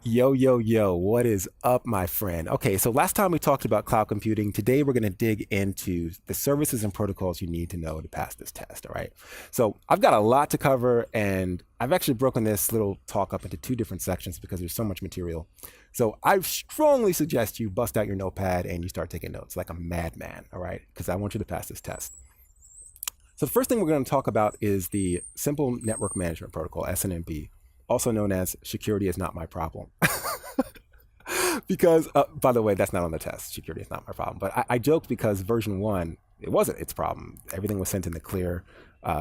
Yo, yo, yo, what is up, my friend? Okay, so last time we talked about cloud computing. Today we're going to dig into the services and protocols you need to know to pass this test, all right? So I've got a lot to cover, and I've actually broken this little talk up into two different sections because there's so much material. So I strongly suggest you bust out your notepad and you start taking notes like a madman, all right? Because I want you to pass this test. So the first thing we're going to talk about is the Simple Network Management Protocol, SNMP, also known as security is not my problem. Because, by the way, that's not on the test. Security is not my problem. But I joked because version 1, it wasn't its problem. Everything was sent in the clear.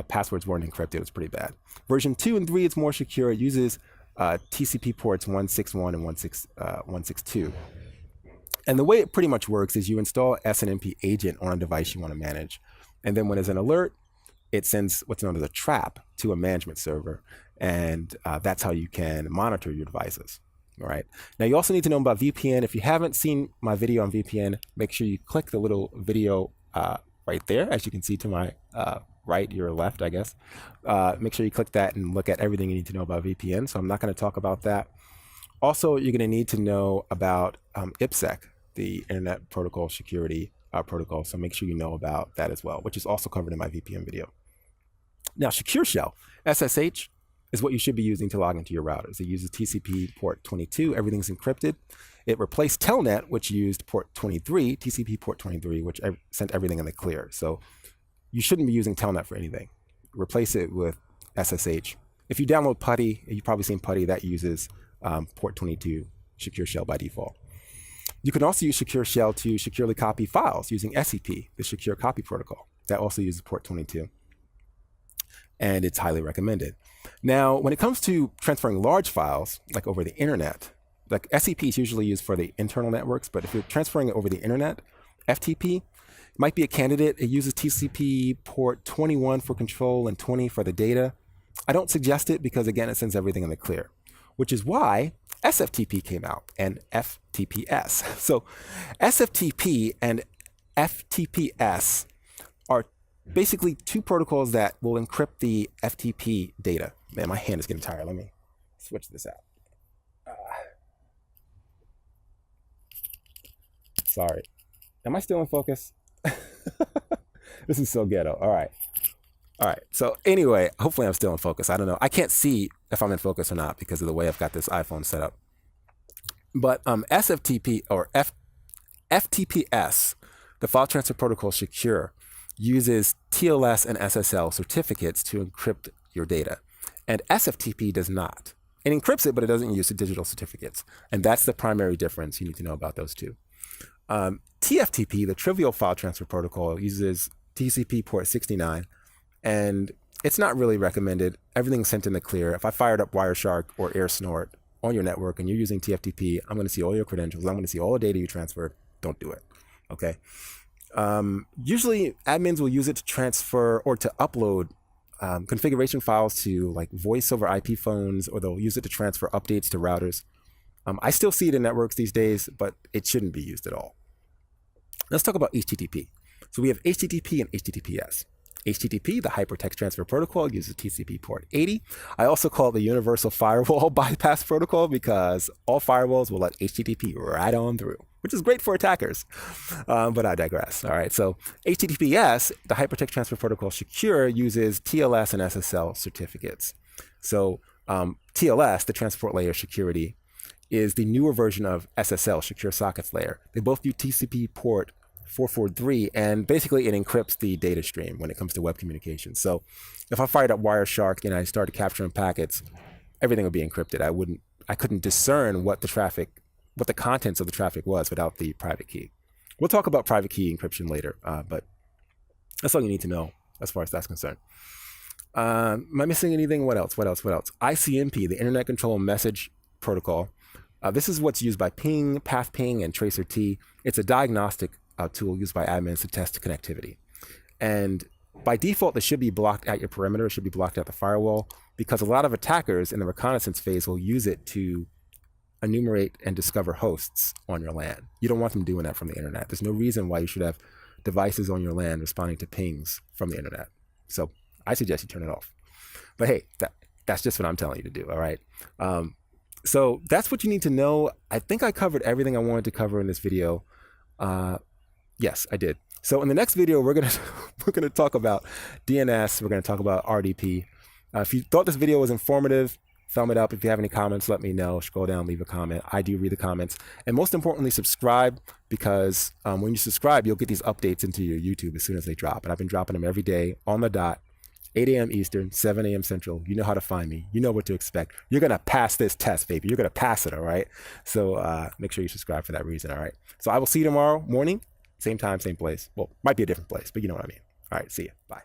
Passwords weren't encrypted. It was pretty bad. Version 2 and 3, it's more secure. It uses TCP ports 161 and 162. And the way it pretty much works is you install SNMP agent on a device you want to manage. And then when there's an alert, it sends what's known as a trap to a management server. And that's how you can monitor your devices. All right. Now, you also need to know about VPN. If you haven't seen my video on VPN, make sure you click the little video right there. As you can see to my right, your left, I guess. Make sure you click that and look at everything you need to know about VPN. So I'm not going to talk about that. Also, you're going to need to know about IPSec, the Internet Protocol Security Protocol. So make sure you know about that as well, which is also covered in my VPN video. Now, Secure Shell, SSH, is what you should be using to log into your routers. It uses TCP port 22. Everything's encrypted. It replaced Telnet, which used port 23, TCP port 23, which sent everything in the clear. So you shouldn't be using Telnet for anything. Replace it with SSH. If you download PuTTY, you've probably seen PuTTY, that uses port 22 Secure Shell by default. You can also use Secure Shell to securely copy files using SEP, the Secure Copy Protocol. That also uses port 22. And it's highly recommended. Now, when it comes to transferring large files, like over the internet, like SEP is usually used for the internal networks, but if you're transferring it over the internet, FTP might be a candidate. It uses TCP port 21 for control and 20 for the data. I don't suggest it because, again, it sends everything in the clear, which is why SFTP came out and FTPS. So SFTP and FTPS are basically two protocols that will encrypt the FTP data. Man, my hand is getting tired. Let me switch this out. Sorry. Am I still in focus? This is so ghetto. All right. All right. So anyway, hopefully I'm still in focus. I don't know. I can't see if I'm in focus or not because of the way I've got this iPhone set up. But SFTP or FTPS, the File Transfer Protocol Secure, uses TLS and SSL certificates to encrypt your data. And SFTP does not. It encrypts it, but it doesn't use the digital certificates. And that's the primary difference you need to know about those two. TFTP, the Trivial File Transfer Protocol, uses TCP port 69. And it's not really recommended. Everything's sent in the clear. If I fired up Wireshark or AirSnort on your network and you're using TFTP, I'm going to see all your credentials. I'm going to see all the data you transferred. Don't do it. Okay. Usually admins will use it to transfer or to upload configuration files to like voice over IP phones, or they'll use it to transfer updates to routers. I still see it in networks these days, but it shouldn't be used at all. Let's talk about HTTP. So we have HTTP and HTTPS. HTTP, the Hypertext Transfer Protocol, uses TCP port 80. I also call it the Universal Firewall Bypass Protocol because all firewalls will let HTTP right on through, which is great for attackers. But I digress. All right. So HTTPS, the Hypertext Transfer Protocol Secure, uses TLS and SSL certificates. So TLS, the Transport Layer Security, is the newer version of SSL, Secure Sockets Layer. They both use TCP port 443, and basically it encrypts the data stream when it comes to web communication. So if I fired up Wireshark and I started capturing packets, everything would be encrypted. I couldn't discern what the contents of the traffic was without the private key. We'll talk about private key encryption later, but that's all you need to know as far as that's concerned. Am I missing anything? What else? Icmp, the Internet Control Message Protocol. This is what's used by Ping, PathPing, and TracerT. It's a diagnostic tool used by admins to test connectivity. And by default, it should be blocked at your perimeter. It should be blocked at the firewall because a lot of attackers in the reconnaissance phase will use it to enumerate and discover hosts on your LAN. You don't want them doing that from the internet. There's no reason why you should have devices on your LAN responding to pings from the internet. So I suggest you turn it off. But hey, that's just what I'm telling you to do, all right? So that's what you need to know. I think I covered everything I wanted to cover in this video. Yes, I did. So in the next video, we're gonna talk about DNS. We're gonna talk about RDP. If you thought this video was informative, thumb it up. If you have any comments, let me know. Scroll down, leave a comment. I do read the comments. And most importantly, subscribe, because when you subscribe, you'll get these updates into your YouTube as soon as they drop. And I've been dropping them every day on the dot, 8 a.m. Eastern, 7 a.m. Central. You know how to find me. You know what to expect. You're going to pass this test, baby. You're going to pass it, all right? So make sure you subscribe for that reason, all right? So I will see you tomorrow morning, same time, same place. Well, might be a different place, but you know what I mean. All right, see you. Bye.